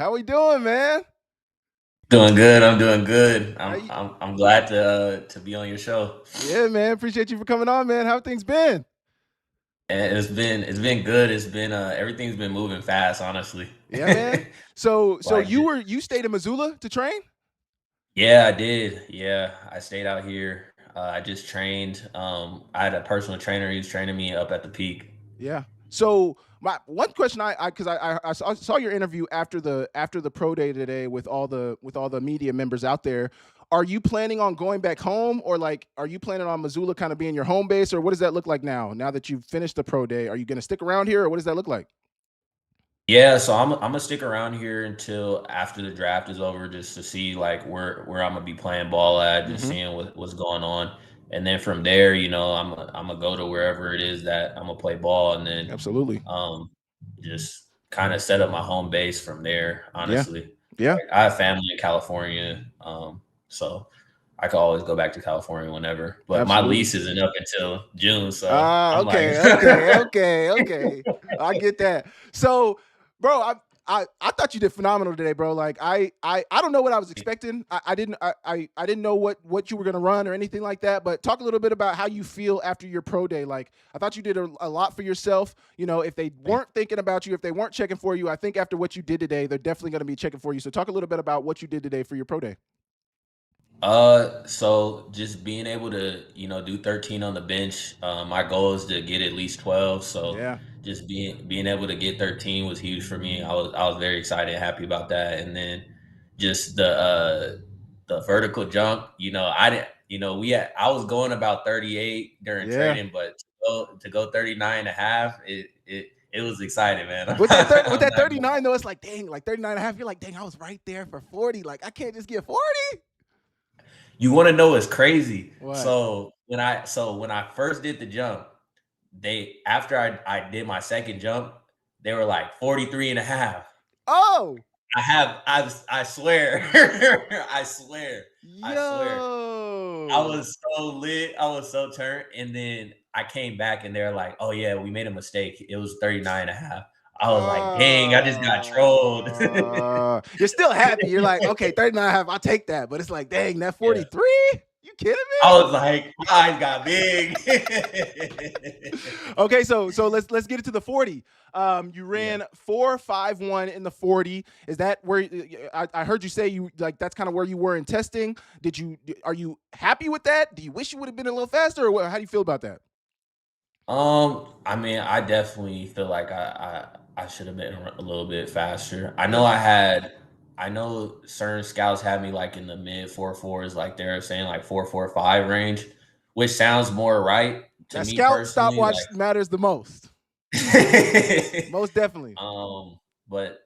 How we doing, man? Doing good. I'm doing good. How I'm you? I'm I'm glad to be on your show. Yeah, man. Appreciate you for coming on, man. How things been? And it's been good. It's been everything's been moving fast, honestly. Yeah, man. So Like you stayed in Missoula to train? yeah, I did. Yeah, I stayed out here. I just trained. I had a personal trainer. He was training me up at the peak. Yeah. So my one question because I saw your interview after the pro day today with all the media members out there. Are you planning on going back home, or like are you planning on Missoula kind of being your home base, or what does that look like now? Now that you've finished the pro day, are you going to stick around here, or what does that look like? Yeah, so I'm gonna stick around here until after the draft is over, just to see like where I'm gonna be playing ball at, just Hmm. seeing what's going on, and then from there, I'm gonna go to wherever it is that I'm gonna play ball, and then Absolutely. um, just kind of set up my home base from there. Yeah. Honestly, Yeah. like I have family in California, so I could always go back to California whenever. But my Absolutely. lease isn't up until June, so Ah, I'm like. okay. I get that. So, bro, I thought you did phenomenal today, bro. Like I don't know what I was expecting. I didn't know what you were gonna run or anything like that. But talk a little bit about how you feel after your pro day. Like I thought you did a lot for yourself. You know, if they weren't thinking about you, if they weren't checking for you, I think after what you did today, they're definitely gonna be checking for you. So talk a little bit about what you did today for your pro day. So just being able to, do 13 on the bench. My goal is to get at least 12. So Yeah. just being able to get 13 was huge for me. I was very excited and happy about that. And then just the vertical jump, I didn't, I was going about 38 during Yeah. training, but to go 39 and a half, it was exciting, man. With I'm that not 39 though, it's like dang, like 39 and a half. You're like, dang, I was right there for 40. Like I can't just get 40. You want to know what's crazy? What? So when I first did the jump, they after I did my second jump, they were like 43 and a half. Oh, I swear. I swear. I swear. I yo. was so lit. I was so turned. And then I came back and they're like, oh yeah, we made a mistake. It was 39 and a half. I was like, dang, I just got trolled. You're still happy. You're like, okay, 39 and a half, I'll take that. But it's like, dang, that Yeah. 43? You kidding I me? was like, my eyes got big. Okay, so let's get it to the 40. You Yeah. ran 4.51 in the 40. Is that where I heard you say you like that's kind of where you were in testing? Are you happy with that? Do you wish you would have been a little faster, or how do you feel about that? I mean, I definitely feel like I should have been a little bit faster. Yeah. I know certain scouts had me like in the mid four fours, like they're saying like 4.45 range, which sounds more right to That me scout personally. stopwatch matters the most. Like, Most definitely. but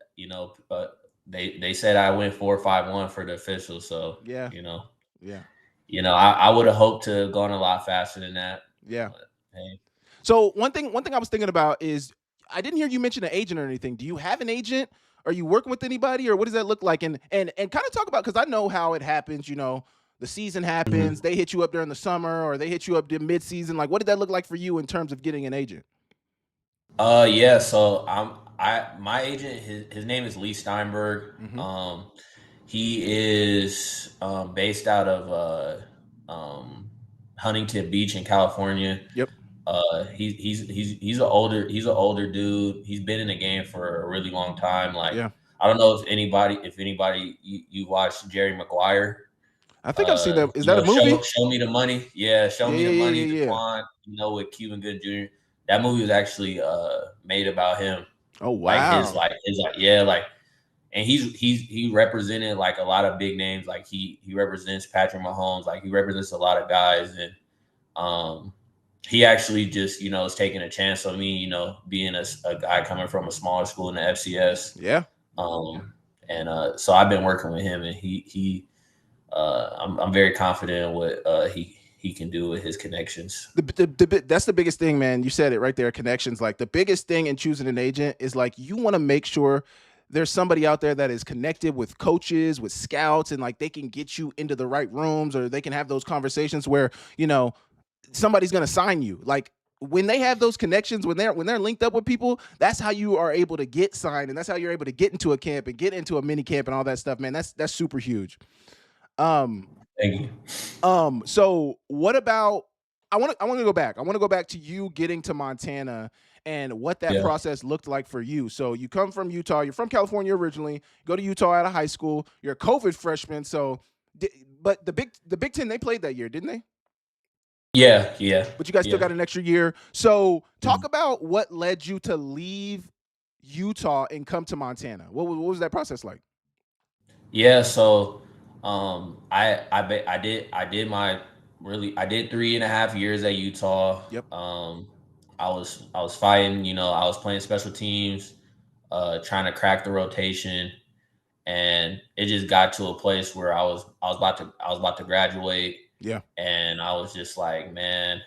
but they said I went 4.51 for the official, so Yeah. Yeah. I would have hoped to have gone a lot faster than that. Yeah. But hey. So one thing I was thinking about is I didn't hear you mention an agent or anything. Do you have an agent? Are you working with anybody, or what does that look like? And kind of talk about, because I know how it happens. You know, the season happens. They hit you up during the summer, or they hit you up mid season. Like, what did that look like for you in terms of getting an agent? Yeah, so my agent, his name is Lee Steinberg. Hmm. He is based out of Huntington Beach in California. Yep. He's an older dude. He's been in the game for a really long time. Like Yeah. I don't know if anybody you watched Jerry Maguire. I think I've seen that. Is that a Show movie? Show Me the Money. Yeah, Show Yeah. Me Yeah. the Money. Yeah. The Yeah. Yeah. Quan. With Cuban Good Jr. That movie was actually made about him. Oh Like wow. his like yeah like and he represented like a lot of big names. Like he represents Patrick Mahomes. Like he represents a lot of guys, and um he actually just is taking a chance on me. Being a guy coming from a smaller school in the FCS. Yeah. And so I've been working with him, and I'm very confident in what he can do with his connections. That's the biggest thing, man. You said it right there. Connections. Like the biggest thing in choosing an agent is like you want to make sure there's somebody out there that is connected with coaches, with scouts, and like they can get you into the right rooms, or they can have those conversations where somebody's going to sign you. Like when they have those connections, when they're linked up with people, that's how you are able to get signed, and that's how you're able to get into a camp and get into a mini camp and all that stuff, man. That's super huge. Um, Thank you. so what about I want to go back. I want to go back to you getting to Montana and what that Yeah. process looked like for you. So you come from Utah, you're from California originally, go to Utah out of high school, you're a COVID freshman. So but the Big Ten, they played that year, didn't they? Yeah. Yeah. But you guys still Yeah. got an extra year. So talk Mhm. about what led you to leave Utah and come to Montana. What was that process like? Yeah, so I did my really I did 3.5 years at Utah. Yep. I was fighting, I was playing special teams, trying to crack the rotation, and it just got to a place where I was about to graduate, Yeah. and I was just like, man,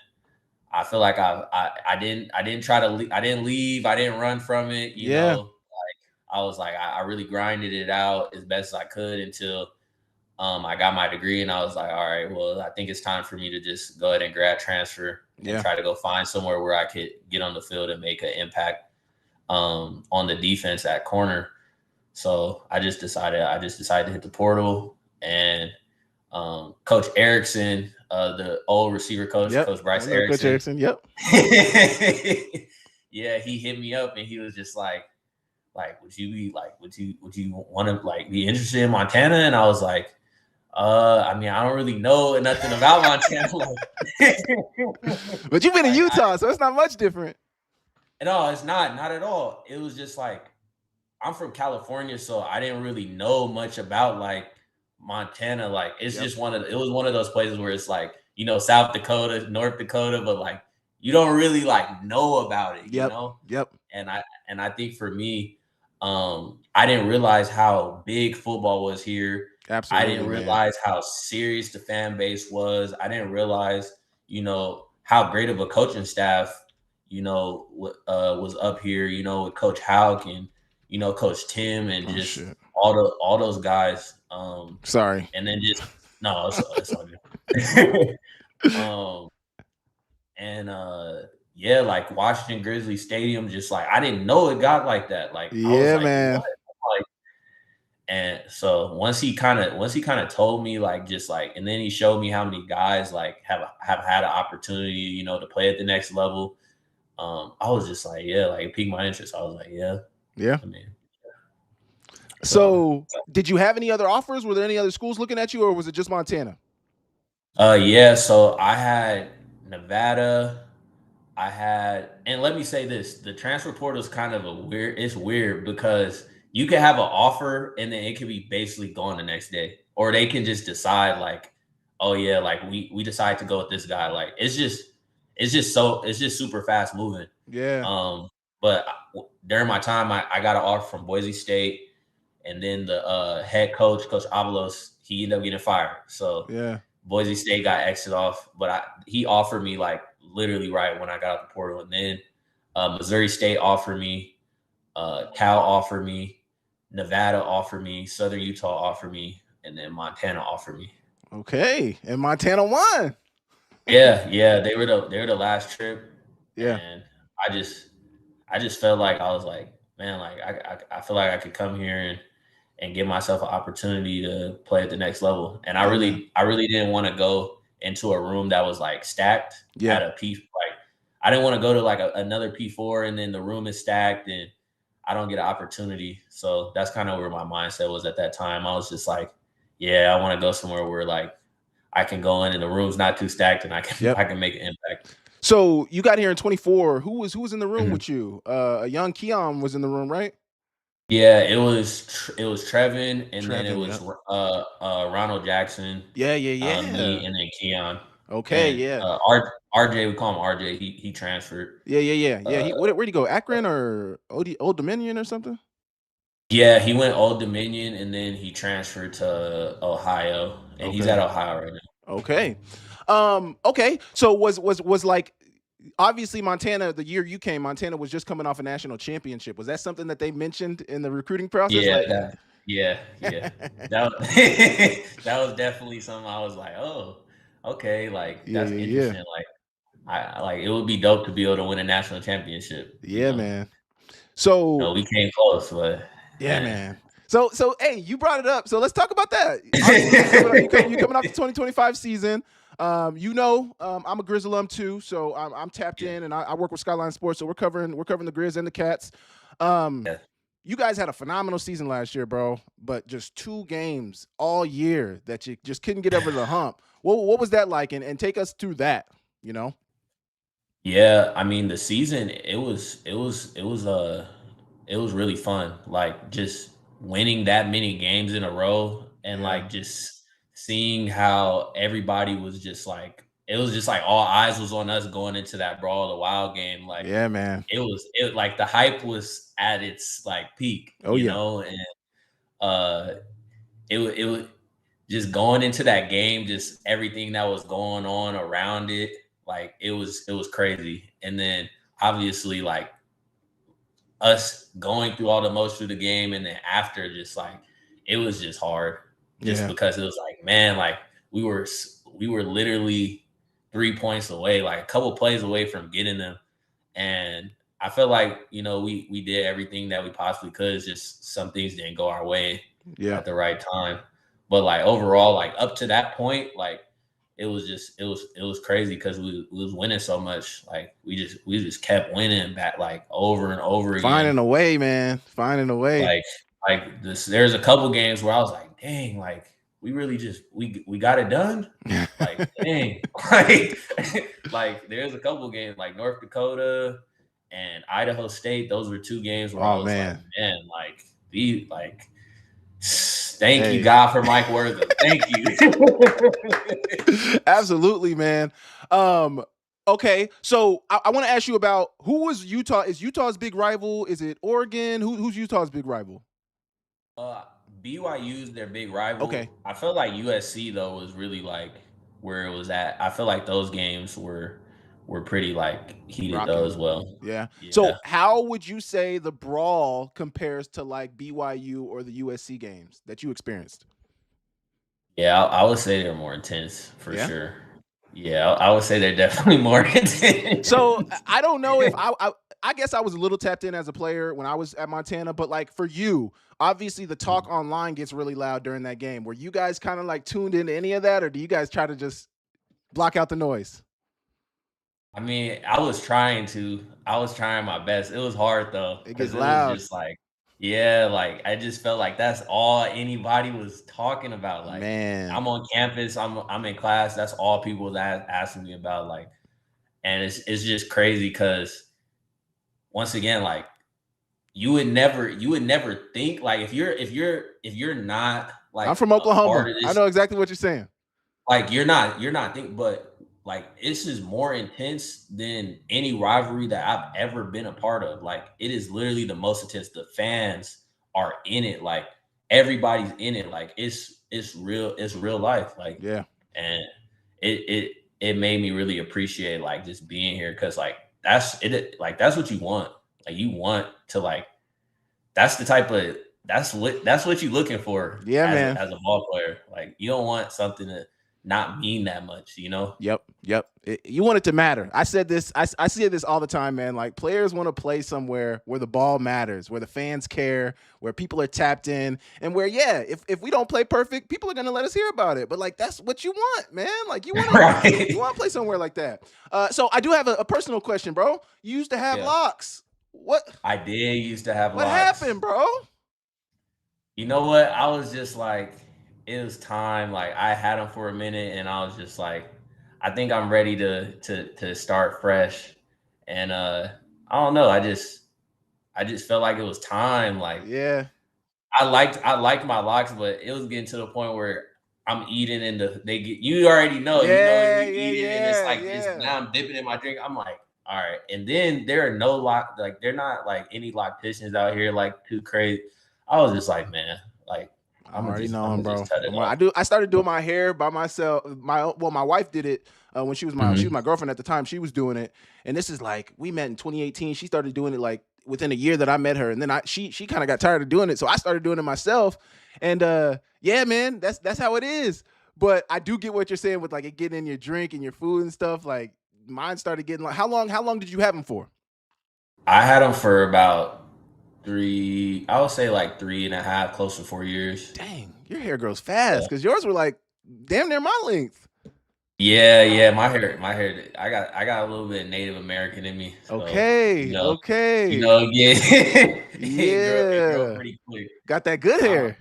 I feel like I didn't try to I didn't leave, I didn't run from it, Yeah. I was like, I really grinded it out as best as I could until I got my degree, and I was like, all right, well, I think it's time for me to just go ahead and grad transfer and Yeah. try to go find somewhere where I could get on the field and make an impact on the defense at corner. So I just decided to hit the portal, and Coach Erickson, the old receiver coach, Yep. Coach I Bryce know Coach Erickson, Erickson. Yep. yeah, he hit me up and he was just like, would you want to like be interested in Montana? And I was like, I mean, I don't really know nothing about Montana. But you've been in Like, Utah, so it's not much different. no, it's not at all. It was just like I'm from California, so I didn't really know much about like Montana. Like it's Yep. just it was one of those places where it's like, South Dakota, North Dakota, but like you don't really like know about it, Yep. Yep. And I think for me, I didn't realize how big football was here. I didn't Absolutely, man. realize how serious the fan base was. I didn't realize, how great of a coaching staff, was up here, with Coach Hauk and Coach Tim and Oh just shit. all those guys. Sorry. And then just no, it's all good. um, and yeah, like Washington Grizzlies Stadium, just like I didn't know it got like that. Like I was Yeah, like, man. what? Like, and so once he kind of told me like just like, and then he showed me how many guys like have had an opportunity, to play at the next level. I was just like, yeah, like it piqued my interest. I was like, yeah, Yeah. I mean, so So, did you have any other offers? Were there any other schools looking at you, or was it just Montana? yeah, so I had Nevada. And let me say this, the transfer portal is kind of it's weird because you can have an offer and then it could be basically gone the next day. Or they can just decide like, oh yeah, like we decide to go with this guy. Like it's just super fast moving. Yeah. But during my time, I got an offer from Boise State, and then the head coach, Coach Avalos, he ended up getting fired. So Yeah. Boise State got exited off, but he offered me like literally right when I got out the portal, and then Missouri State offered me, Cal offered me, Nevada offered me, Southern Utah offered me, and then Montana offered me. Okay. And Montana won. Yeah, they were the last trip, Yeah. and I just felt like I was like, man, like I feel like I could come here and give myself an opportunity to play at the next level. And Yeah, man. I really didn't want to go into a room that was like stacked Yeah. at a P. Like I didn't want to go to like another P4 and then the room is stacked and I don't get an opportunity. So that's kind of where my mindset was at that time. I was just like, yeah, I want to go somewhere where like I can go in and the room's not too stacked and Yep. I can make an impact. So you got here in 24. Who was in the room Mhm. with you? A young Keon was in the room, right? Yeah, it was Trevin, and then it Trevin. was Yep. Ronald Jackson, Yeah. Yeah. me, Yeah. and then Keon, Okay. and Yeah. RJ. We call him RJ. He transferred. Yeah. Yeah. Yeah. Yeah. Uh, Where'd he go? Akron or Old Dominion or something? yeah, he went Old Dominion, and then he transferred to Ohio, and he's at Okay. Ohio right now. Okay. Okay. So was like obviously Montana, the year you came, Montana was just coming off a national championship. Was that something that they mentioned in the recruiting process? Yeah, Like yeah. That was, that was definitely something I was like, oh, okay, like Yeah, that's yeah, yeah. interesting. Like I like it would be dope to be able to win a national championship. Yeah, man. So We came close, but yeah, man. man. So hey, you brought it up. So let's talk about that. Obviously, you coming off the 2025 season. I'm a Grizz alum too, so I'm tapped in, and I work with Skyline Sports, so we're covering the Grizz and the Cats. Yeah. You guys had a phenomenal season last year, bro, but just 2 games all year that you just couldn't get over the hump. What was that like? And take us through that. You know. Yeah, I mean the season it was really fun. Like just winning that many games in a row and Yeah. like just seeing how everybody was just like it was just like all eyes was on us going into that Brawl of the Wild game. Like Yeah, man. it like the hype was at its like peak, Oh yeah. and uh it was just going into that game, just everything that was going on around it, like it was crazy. And then obviously like us going through all the motions of the game, and then after just like it was just hard, just because it was like, man, like we were literally 3 points away, like a couple plays away from getting them. And I feel like, we did everything that we possibly could. It's just some things didn't go our way at the right time. But like overall, like up to that point, like it was crazy because we was winning so much. Like we just kept winning back like over and over again. Finding a way, man. Finding a way. Like this, there's a couple games where I was like, dang, like we really just we got it done. Like dang, like there's a couple games like North Dakota and Idaho State. Those were 2 games where I was like, man, like thank you, God, for Mike Wortham. Thank you. Absolutely, man. Okay, so I want to ask you about who was Utah. Is Utah's big rival? Is it Oregon? Who's Utah's big rival? BYU's their big rival. Okay. I feel like USC though was really like where it was at. I feel like those games were pretty like heated though as well. Yeah. So how would you say the brawl compares to like BYU or the USC games that you experienced? Yeah, I would say they're more intense for sure. Yeah, I would say they're definitely more intense. So I don't know if I guess I was a little tapped in as a player when I was at Montana, but like for you, obviously the talk online gets really loud during that game. Were you guys kind of like tuned into any of that, or do you guys try to just block out the noise? I mean, I was trying my best. It was hard though. It gets loud. Was just like, yeah, like I just felt like that's all anybody was talking about. Like, man, I'm on campus, I'm in class. That's all people that asking me about. Like, and it's just crazy because once again, like you would never think like if you're not like I'm from Oklahoma. I know exactly what you're saying. Like you're not thinking, but like this is more intense than any rivalry that I've ever been a part of. Like it is literally the most intense. The fans are in it. Like everybody's in it. Like it's real life. Like and it made me really appreciate like just being here because like that's what you want. Like you want to like that's what you're looking for. Man. As a ball player, like you don't want something to not mean that much, Yep. You want it to matter. I said this. I see this all the time, man. Like players want to play somewhere where the ball matters, where the fans care, where people are tapped in, and where if we don't play perfect, people are gonna let us hear about it. But like that's what you want, man. Like you want you want to play somewhere like that. So I do have a personal question, bro. You used to have locks. What? I did used to have locks. What locks. happened, bro? You know what? I was just like, it was time. Like I had them for a minute, and I was just like, I think I'm ready to start fresh. And I don't know. I just felt like it was time. Like I liked my locks, but it was getting to the point where I'm eating you already know, you eating and it's like now I'm dipping in my drink. I'm like, all right. And then there are no they're not like any locticians out here like too crazy. I was just like, man, like I'm already knowing, bro. I started doing my hair by myself. My wife did it when she was my girlfriend at the time. She was doing it, and this is like we met in 2018. She started doing it like within a year that I met her, and then she kind of got tired of doing it, so I started doing it myself. And man, that's how it is. But I do get what you're saying with like it getting in your drink and your food and stuff. Like mine started getting like, how long did you have them for? I had them for about I would say like 3.5, close to 4 years. Dang, your hair grows fast Yeah. because yours were like damn near my length. Yeah, my hair. I got a little bit Native American in me, so Okay, okay. it grow Yeah. pretty quick. Got that good Um, hair.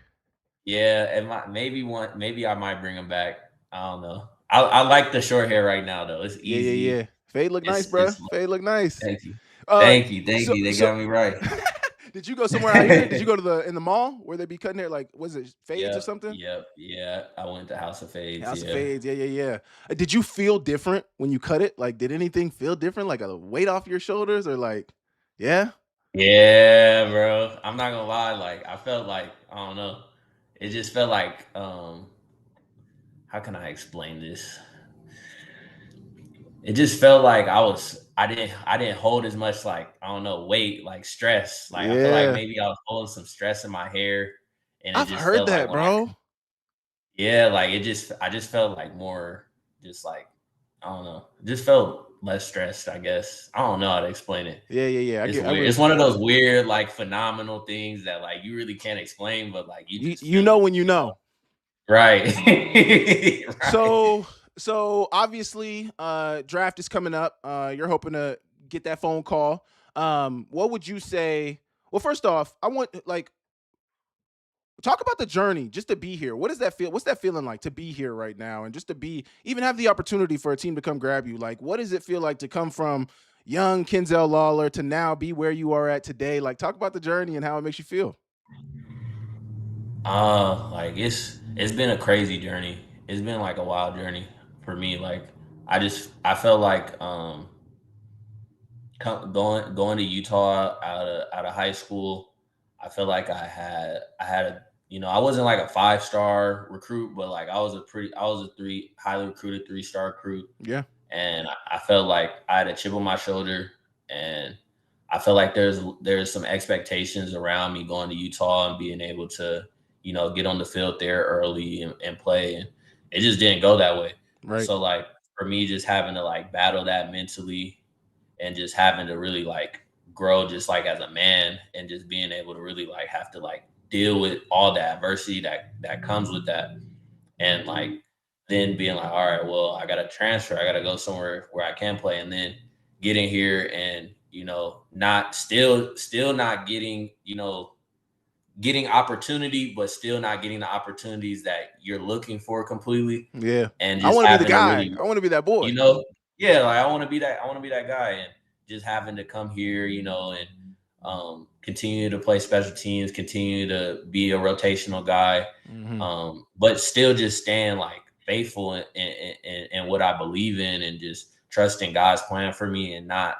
yeah, and maybe I might bring them back. I don't know. I like the short hair right now though. It's Yeah, yeah, yeah. easy. Fade look nice, bro. It's Fade look nice. Thank you, Uh, thank you, thank so you. They so got me right. did you go somewhere out here? Did you go to in the mall where they be cutting hair? Like, was it Fades or Yep, something? yep, yeah. I went to House of Fades. House of Yeah. Fades. Yeah, yeah, yeah. Did you feel different when you cut it? Like, did anything feel different? Like a weight off your shoulders, or like, yeah? Yeah, bro. I'm not gonna lie. Like, I felt like I don't know. It just felt like how can I explain this? It just felt like I didn't hold as much like I don't know weight like stress. Like I feel like Yeah. maybe I was holding some stress in my hair, and it I've just heard felt like that, when I bro. yeah like I just felt like more just like I don't know. It just felt less stressed. I guess I don't know how to explain it. Yeah, yeah, yeah. It's I weird. really It's one feel of that. those weird, like phenomenal things that like you really can't explain, but like you just You feel know it, when you know. Right. Right. So obviously, draft is coming up. You're hoping to get that phone call. What would you say? Well, first off, I want like talk about the journey just to be here. What does that feel? What's that feeling like to be here right now, and just to be even have the opportunity for a team to come grab you? Like, what does it feel like to come from young Kenzel Lawler to now be where you are at today? Like, talk about the journey and how it makes you feel. Like it's been a crazy journey. It's been like a wild journey for me. Like I felt like going to Utah out of high school. I feel like I had a I wasn't like a 5-star recruit, but like I was a three highly recruited 3-star recruit, Yeah, and I felt like I had a chip on my shoulder, and I feel like there's some expectations around me going to Utah and being able to get on the field there early and play, and it just didn't go that way. right. So like for me, just having to like battle that mentally and just having to really like grow just like as a man and just being able to really like have to like deal with all the adversity that comes with that and like then being like, all right, well, I got to transfer. I got to go somewhere where I can play. And then getting here and, not still not getting, getting opportunity, but still not getting the opportunities that you're looking for completely. Yeah, And I just want to be the having to guy. really, I want to be that boy. you know, yeah, like I want to be that guy and just having to come here, and continue to play special teams, continue to be a rotational guy, Hmm. but still just staying like faithful in what I believe in and just trusting God's plan for me and not,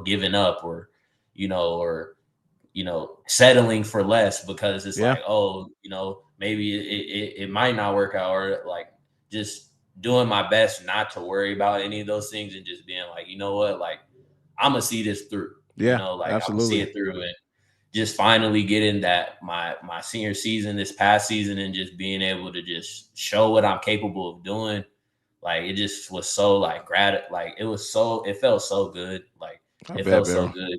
giving up or settling for less because it's Yeah, like, oh, maybe it might not work out or like just doing my best not to worry about any of those things and just being like, you know what, like I'm gonna see this through, yeah, like I'm gonna see absolutely. it through and just finally getting that my senior season this past season and just being able to just show what I'm capable of doing. Like it just was so like like it felt so good. Like I it bet, felt so bro. good.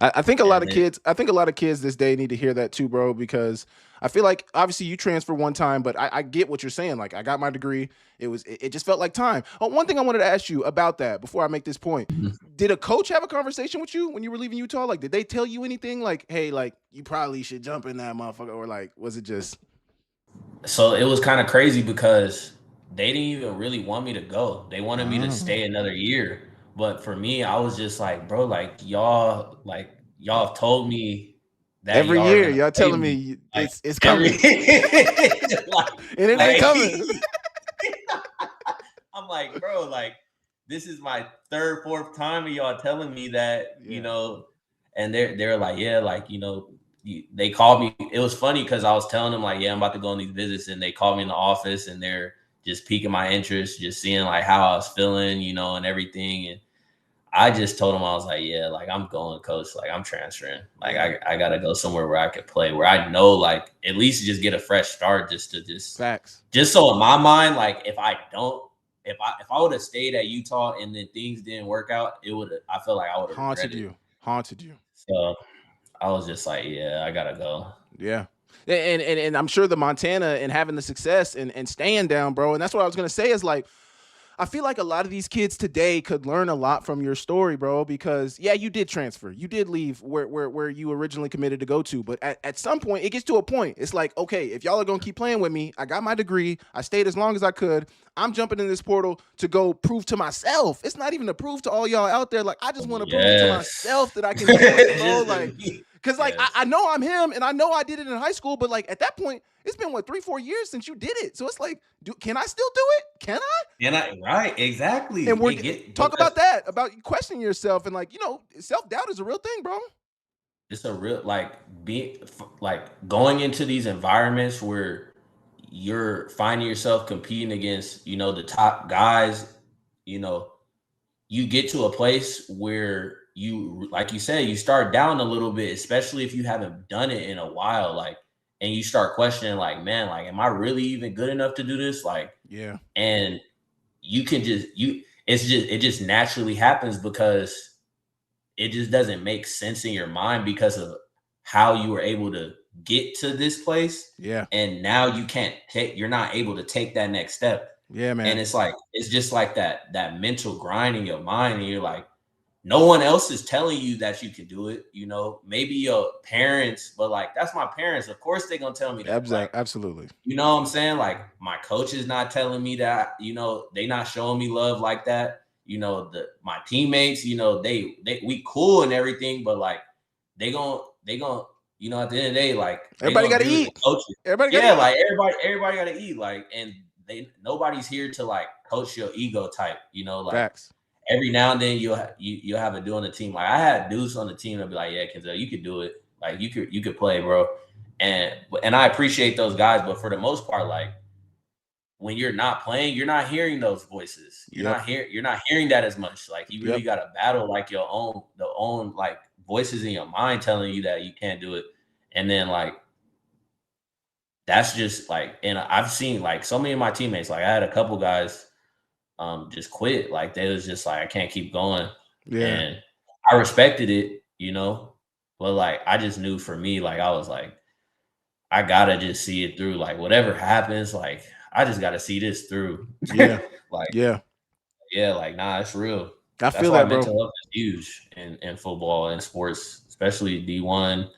I think a lot And of then kids. I think a lot of kids this day need to hear that too, bro. Because I feel like obviously you transferred one time, but I get what you're saying. Like I got my degree. It just felt like time. Oh, one thing I wanted to ask you about that before I make this point. Did a coach have a conversation with you when you were leaving Utah? Like, did they tell you anything? Like, hey, like you probably should jump in that motherfucker, or like, was it just so it was kind of crazy because they didn't even really want me to go. They wanted me to oh, stay another year. But for me, I was just like, bro, like y'all have told me that every y'all are year gonna y'all play telling me. me Like it's every coming like, and it ain't like coming? I'm like, bro, like this is my third, fourth time of y'all telling me that, Yeah. and they're like, yeah, like, they called me. It was funny because I was telling them like, yeah, I'm about to go on these visits, and they called me in the office and they're just piquing my interest, just seeing like how I was feeling, and everything. And I just told them I was like, yeah, like I'm going, coach. Like I'm transferring. Like Yeah. I gotta go somewhere where I could play, where I know like at least just get a fresh start, just to Facts. just so in my mind, like if I don't if I would have stayed at Utah and then things didn't work out, I feel like I would have regretted it. Haunted you. So I was just like, yeah, I gotta go. Yeah. And I'm sure the Montana and having the success and staying down, bro. And that's what I was gonna say is like, I feel like a lot of these kids today could learn a lot from your story, bro, because yeah, you did transfer. You did leave where you originally committed to go to. But at some point, it gets to a point. It's like, okay, if y'all are going to keep playing with me, I got my degree. I stayed as long as I could. I'm jumping in this portal to go prove to myself. It's not even to prove to all y'all out there. Like, I just want to prove it to myself that I can do it, bro. Like, because like I know I'm him and I know I did it in high school, but like at that point, it's been what 3-4 years since you did it. So it's like, can I still do it? Can I? Can I? Right, exactly. And talk about that, about questioning yourself and like, self-doubt is a real thing, bro. It's a real going into these environments where you're finding yourself competing against, the top guys, you know, you get to a place where you, like you said, you start down a little bit, especially if you haven't done it in a while, like, and you start questioning, like, man, like, am I really even good enough to do this? Like, yeah. And you can it just naturally happens because it just doesn't make sense in your mind because of how you were able to get to this place. Yeah. And now you're not able to take that next step. Yeah, man. And it's just like that mental grind in your mind. And you're like, no one else is telling you that you can do it. Maybe your parents, but like, that's my parents. Of course, they're going to tell me that. Like, absolutely. You know what I'm saying? Like, my coach is not telling me that, they not showing me love like that. My teammates, we cool and everything, but like, they gon', at the end of the day, like, everybody got to eat. Everybody got to eat. Like, and nobody's here to like coach your ego type, like. Facts. Every now and then you'll have a dude on the team. Like, I had dudes on the team that'd be like, yeah, Kenzel, you could do it. Like, you could play, bro. And I appreciate those guys, but for the most part, like, when you're not playing, you're not hearing those voices. You're not hearing that as much. Like, you really got to battle like the own like voices in your mind telling you that you can't do it. And then like, that's just like, and I've seen like so many of my teammates, like I had a couple guys just quit. Like, they was just like, I can't keep going. Yeah. And I respected it, but like, I just knew for me, like, I was like, I gotta just see it through. Like, whatever happens, like, I just gotta see this through. Yeah. Like, yeah, like, nah, it's real. I feel that, bro. Mental health is huge in football and sports, especially D1,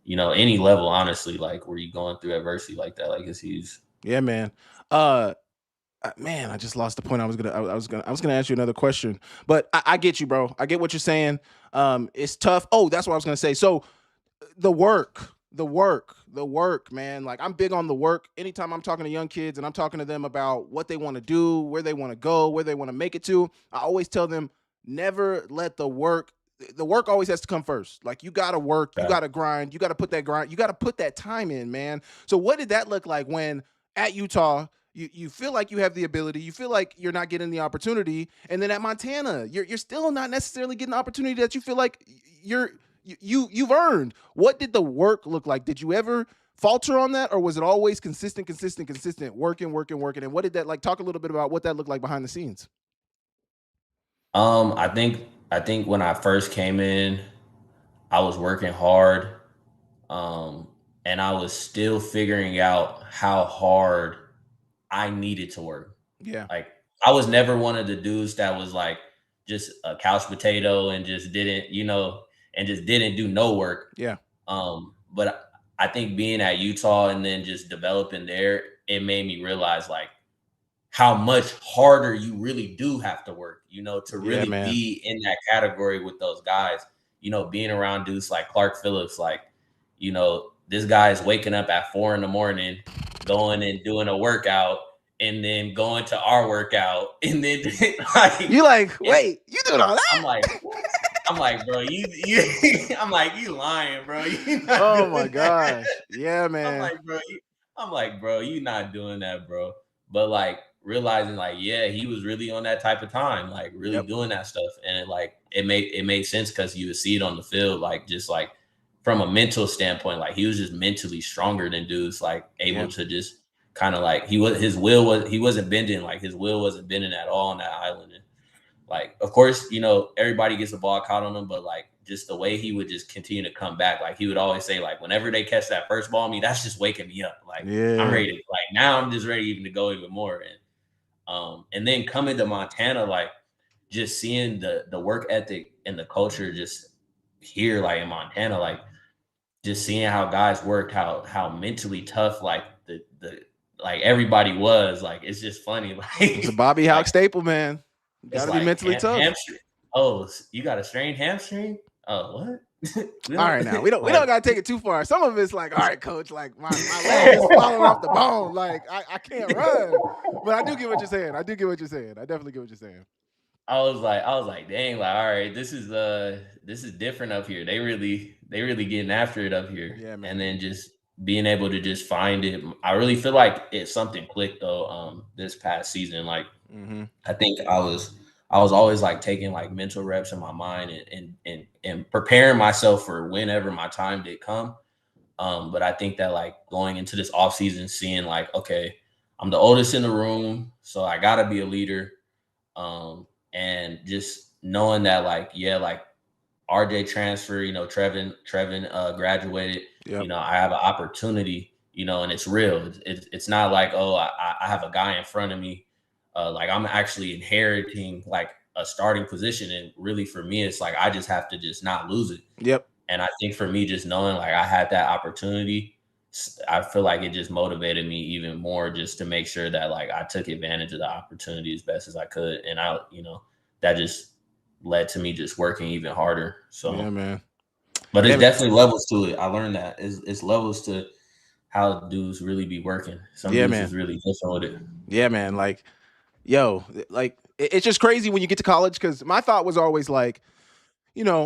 any level, honestly, like, where you going through adversity like that, like, it's huge. Yeah, man. Man, I just lost the point. I was gonna ask you another question, but I get you, bro. I get what you're saying. It's tough. Oh, that's what I was gonna say. So the work, man. Like, I'm big on the work. Anytime I'm talking to young kids and I'm talking to them about what they want to do, where they want to go, where they want to make it to, I always tell them, never let the work always has to come first. Like, you got to work, you got to grind, you got to put that time in, man. So what did that look like when at Utah, you feel like you have the ability, you feel like you're not getting the opportunity, and then at Montana, you're still not necessarily getting the opportunity that you feel like you've earned? What did the work look like? Did you ever falter on that, or was it always consistent, working? And what did that like? Talk a little bit about what that looked like behind the scenes. I think when I first came in, I was working hard, and I was still figuring out how hard I needed to work. Yeah. Like, I was never one of the dudes that was like just a couch potato and just didn't, and just didn't do no work. Yeah. But I think being at Utah and then just developing there, it made me realize like how much harder you really do have to work, to really be in that category with those guys, being around dudes like Clark Phillips, like, this guy is waking up at 4 a.m, going and doing a workout, and then going to our workout, and then like, you like, wait, you doing all that? I'm like, bro, I'm like, you lying, bro. Oh my gosh. Yeah, man. I'm like, bro, you not doing that, bro. But like, realizing like, yeah, he was really on that type of time, like really doing that stuff. And it made sense because you would see it on the field, like just like from a mental standpoint, like he was just mentally stronger than dudes, like able to just kind of like he wasn't bending, like his will wasn't bending at all on that island. And like, of course, everybody gets the ball caught on him, but like just the way he would just continue to come back, like he would always say, like, whenever they catch that first ball on me, that's just waking me up. Like I'm Yeah. ready to, like now I'm just ready even to go even more. And then coming to Montana, like just seeing the work ethic and the culture just here, like in Montana, like just seeing how guys worked, how mentally tough, like the like everybody was, like it's just funny. It's a Like Bobby like Houck staple, man. You it's got to be like mentally tough. hamstring. Oh, you got a strained hamstring? Oh, what? We All don't right, now we don't like gotta take it too far. Some of it's like, all right, coach, like my leg is falling off the bone. Like I can't run. But I do get what you're saying. I do get what you're saying. I definitely get what you're saying. I was like, dang, like, all right, this is different up here. They really getting after it up here. Yeah, And man. then just being able to just find it. I really feel like it's something clicked though, this past season. Like Mm-hmm. I think I was always like taking like mental reps in my mind and preparing myself for whenever my time did come. But I think that like going into this off season, seeing like, okay, I'm the oldest in the room, so I gotta be a leader. And just knowing that like, yeah, like RJ transfer, Trevin graduated, Yep. I have an opportunity, and it's real. It's not like, oh, I have a guy in front of me. Like I'm actually inheriting like a starting position. And really for me, it's like, I just have to just not lose it. Yep. And I think for me, just knowing like I had that opportunity, I feel like it just motivated me even more just to make sure that like I took advantage of the opportunity as best as I could. And that just led to me just working even harder. Yeah, So, man. but Yeah, it's man. definitely levels to it. I learned that it's levels to how dudes really be working. Some Yeah, dudes man. is really different with it. Yeah, man. Like, yo, like it's just crazy when you get to college because my thought was always like,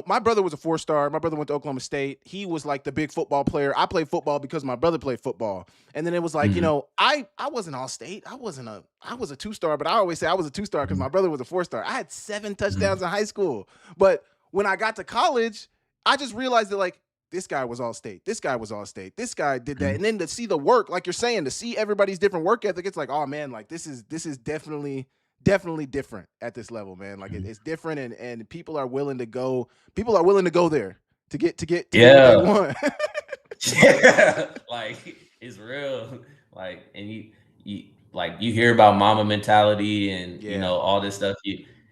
my brother was a 4-star. My brother went to Oklahoma State. He was like the big football player. I played football because my brother played football. And then it was like, Mhm. I wasn't all state. I was a 2-star, but I always say I was a 2-star because my brother was a 4-star. I had 7 touchdowns Mhm. in high school. But when I got to college, I just realized that like this guy was all state. This guy was all state. This guy did that. Mhm. And then to see the work, like you're saying, to see everybody's different work ethic, it's like, oh man, like this is definitely different at this level, man. Like Mhm. it's different, and people are willing to go. People are willing to go there to get what they Yeah. want. Yeah, like it's real. Like, and you like you hear about mama mentality and Yeah, all this stuff.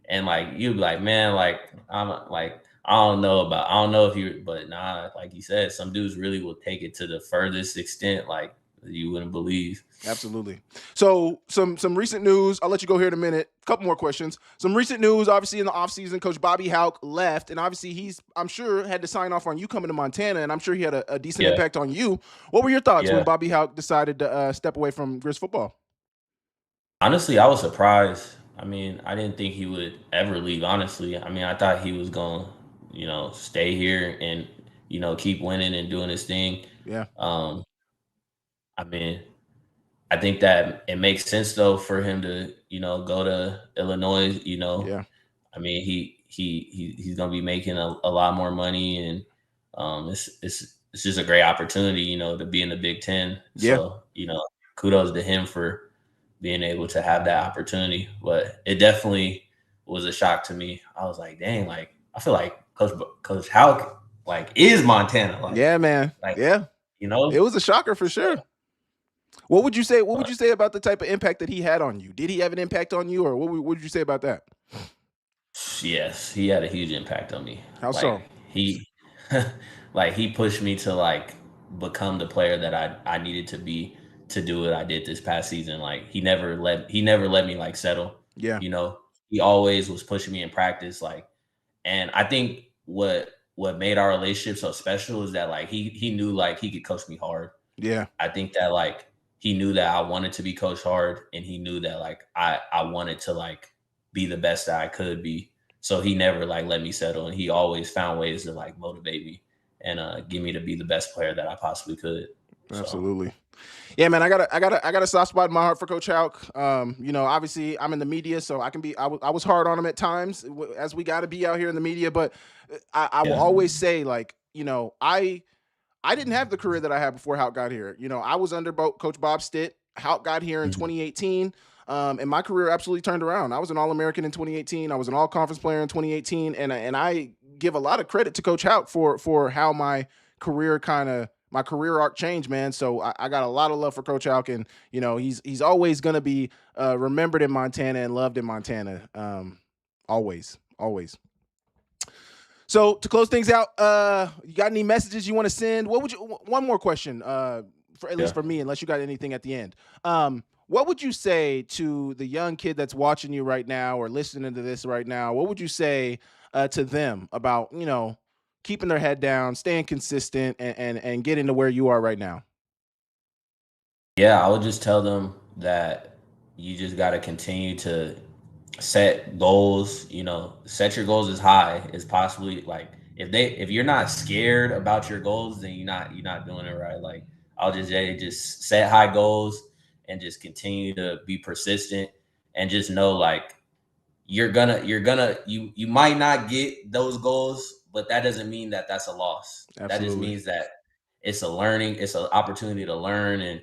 And like you be like, man, like I'm like I don't know if you, but nah, like you said, some dudes really will take it to the furthest extent, like you wouldn't believe. absolutely. So some recent news. I'll let you go here in a minute. Couple more questions. Some recent news. Obviously, in the offseason, Coach Bobby Houck left, and obviously I'm sure had to sign off on you coming to Montana, and I'm sure he had a decent Yeah, impact on you. What were your thoughts when yeah. Bobby Houck decided to step away from Grizz football? Honestly, I was surprised. I mean, I didn't think he would ever leave. Honestly, I mean, I thought he was going, stay here and keep winning and doing his thing. Yeah, Um, I mean, I think that it makes sense though for him to, go to Illinois. yeah, I mean, he's gonna be making a lot more money, and it's just a great opportunity, to be in the Big Ten. yeah, So, kudos to him for being able to have that opportunity. But it definitely was a shock to me. I was like, dang, like I feel like Coach Houck like is Montana, yeah, man. like Yeah, you it know. was a shocker for So, sure. What would you say? What would but you say about the type of impact that he had on you? Did he have an impact on you, or what would you say about that? yes, he had a huge impact on me. How Like so? he, like he pushed me to like become the player that I needed to be to do what I did this past season. Like he never let me like settle. Yeah, You know, he always was pushing me in practice. Like, and I think what made our relationship so special is that like he knew like he could coach me hard. yeah, I think that like he knew that I wanted to be coached hard, and he knew that like I wanted to like be the best that I could be. So he never like let me settle, and he always found ways to like motivate me and get me to be the best player that I possibly could. So absolutely. Yeah, man, I got a soft spot in my heart for Coach Hauk. Obviously I'm in the media, so I can be. I was hard on him at times, as we got to be out here in the media. But I will yeah, always say, like, I didn't have the career that I had before Hauk got here. I was under Coach Bob Stitt. how it got here in Mhm. 2018. And my career absolutely turned around. I was an All-American in 2018. I was an All-Conference player in 2018, and I give a lot of credit to Coach Houck for how my career arc changed, man. So I got a lot of love for Coach Houck, and he's always gonna be remembered in Montana and loved in Montana. Always, always. So to close things out, you got any messages you want to send? What would you? One more question, for at least Yeah. for me, unless you got anything at the end. What would you say to the young kid that's watching you right now or listening to this right now? What would you say to them about keeping their head down, staying consistent, and getting to where you are right now? Yeah, I would just tell them that you just got to continue to set goals, set your goals as high as possibly. Like if you're not scared about your goals, then you're not doing it right. Like I'll just say just set high goals and just continue to be persistent and just know like you might not get those goals, but that doesn't mean that that's a loss. That just Absolutely. means that it's an opportunity to learn and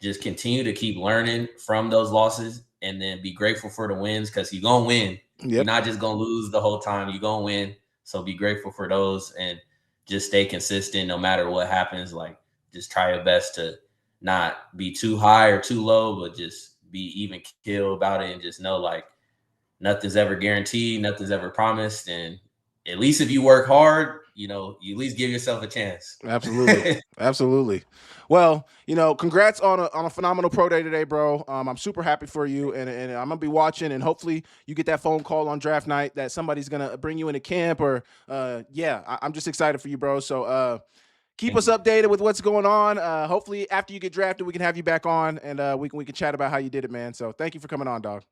just continue to keep learning from those losses and then be grateful for the wins because you're gonna win. You're Yep. not just gonna lose the whole time, you're gonna win. So be grateful for those and just stay consistent no matter what happens. Like just try your best to not be too high or too low, but just be even keel about it and just know like nothing's ever guaranteed, nothing's ever promised. And at least if you work hard, you at least give yourself a chance. Absolutely. Absolutely. Well, congrats on a phenomenal pro day today, bro. I'm super happy for you, and I'm gonna be watching, and hopefully you get that phone call on draft night that somebody's gonna bring you into camp, or yeah, I'm just excited for you, bro. So keep Thank us you. updated with what's going on. Hopefully after you get drafted, we can have you back on, and we can chat about how you did it, man. So thank you for coming on, dog.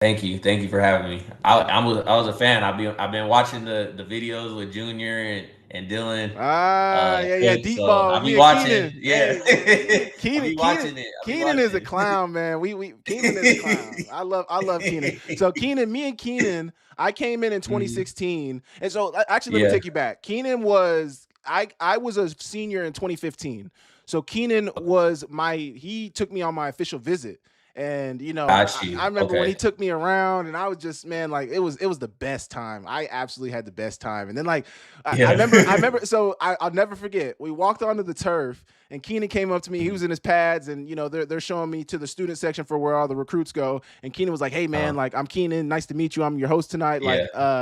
Thank you. Thank you for having me. I was a fan. I've been watching the videos with Junior and Dylan Yeah, yeah, Cook. deep So ball. I'll be Me and watching. Keenan. Yeah. Hey, me I'll Keenan, be Keenan, watching it. I'll be Keenan is a watching. clown, man. We Keenan is a clown. I love Keenan. So Keenan, me and Keenan, I came in Mhm. 2016, and so actually, let me Yeah. take you back. Keenan was I was a senior in 2015. So Keenan was he took me on my official visit. And Got I you. remember when he Okay. took me around, and I was just, man, like it was the best time. I absolutely had the best time. And then like Yeah. I remember. So I'll never forget. We walked onto the turf, and Keenan came up to me. He was in his pads, and they're showing me to the student section for where all the recruits go. And Keenan was like, "Hey man, uh, like I'm Keenan. Nice to meet you. I'm your host tonight. yeah.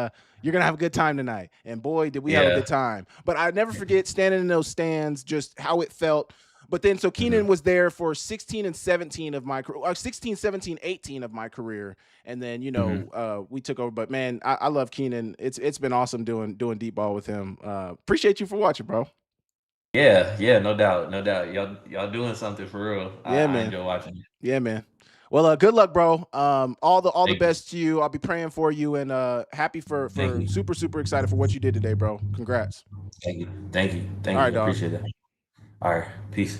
Like you're gonna have a good time tonight." And boy, did we have a Yeah. good time. But I never forget standing in those stands, just how it felt. But then, so Keenan Mhm. was there for 16 and 17 of my 16, 17, 18 of my career. And then, Mhm. we took over. But man, I love Keenan. It's been awesome doing deep ball with him. Appreciate you for watching, bro. Yeah. Yeah. No doubt. No doubt. Y'all doing something for real. I, Yeah, I man. enjoy watching it. Yeah, man. Well, good luck, bro. All the Thank you. best to you. I'll be praying for you, and happy Thank for you. super super excited for what you did today, bro. Congrats. Thank you. Thank you. All Thank right, you. I dog. appreciate that. All right. Peace.